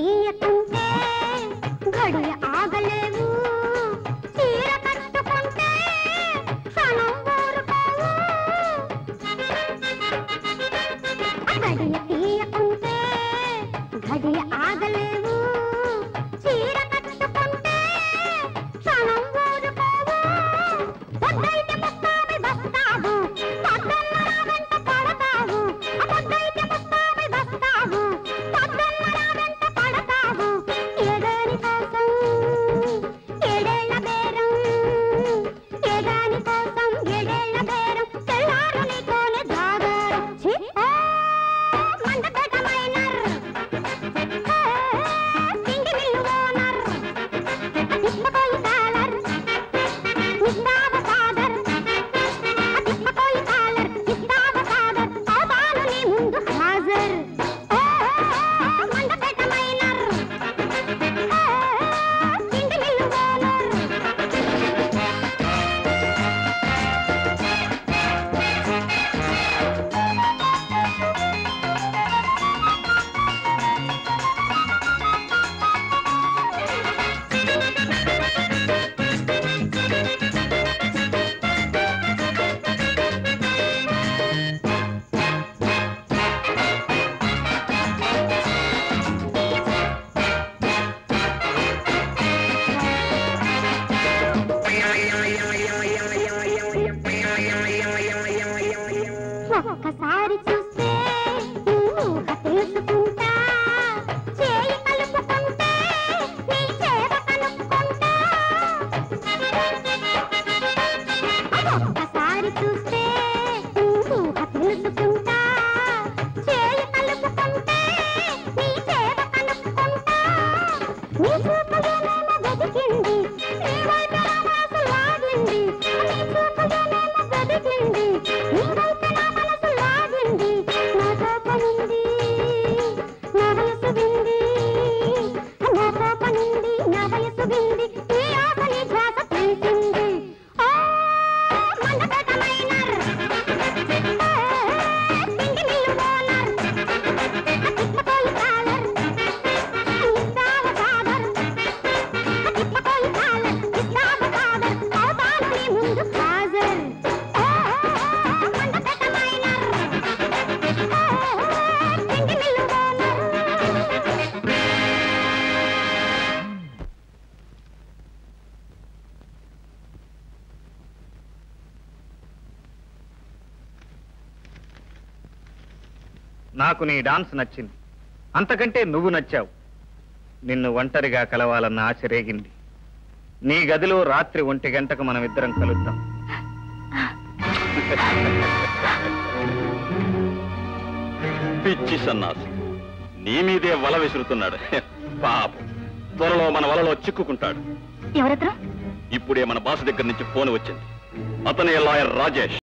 తీయకుంటే గడియ ఆగలేవు చీర కట్టుకుంటే క్షణం ఊరుకోవు గడియ తీయకుంటే గడియ ఆగలేవు చీర కట్టుకుంటే క్షణం ఊరుకోవు పొద్దైతే ముస్తాబి బస్తావు పొద్దన్న నా వెంట పడతావు పొద్దైతే ముస్తాబి బస్తావు పొద్దన్న నా వెంట పడతావు ఏదాని కోసం ఏడేళ్ల బేరం ఏదాని కోసం ఏడేళ్ల బేరం తెల్లారు నీతోనే జాగారం మండపేట మైనర్ సింగి మిల్లు ఓనర్ తిప్పకోయి కాలర్ ఇస్తావ సాగర్ తిప్పకోయి కాలర్ ఇస్తావ సాగర్ అవుతాను నీ ముందు హాజర్ మండపేట మైనర్ సింగి మిల్లు ఓనర్ ఒక్కసారి చూస్తే ఊహ తెలుసుకుంటా చేయి కలుపుకుంటే నీ చేవ కనుక్కుంటా ఒక్కసారి చూస్తే ఊహ తెలుసుకుంటా చేయి కలుపుకుంటే నీ చేవ కనుక్కుంటా నీ చూపులోనేమో వెతికింది నీ వైపు నా మనసు లాగింది నీ చూపులోనేమో వెతికింది నీ వైపు నా మనసు లాగింది నా కోపనుంది నా వయసు వింది నా కోపనుంది నా వయసు వింది నీ ఆశని ధ్యాస తెలిసింది మండపేట మైనర్ సింగి మిల్లు ఓనర్ తిప్పకోయి కాలర్ ఇస్తావ సాగర్ తిప్పకోయి కాలర్ ఇస్తావ సాగర్ అవుతాను నీ ముందు హాజర్ మండపేట మైనర్ సింగి మిల్లు ఓనర్ నాకు నీ డాన్స్ నచ్చింది, అంతకంటే నువ్వు నచ్చావు. నిన్ను ఒంటరిగా కలవాలన్న ఆశ రేగింది. నీ గదిలో రాత్రి 1 గంటకు మనం ఇద్దరం కలుద్దాం. పిచ్చి సన్నాసి, నీ మీదే వల విసురుతున్నాడు. పాపం, త్వరలో మన వలలో చిక్కుకుంటాడు. ఎవరత్రం ఇప్పుడే మన బాస్ దగ్గర నుంచి ఫోన్ వచ్చింది. అతనే లాయర్ రాజేష్.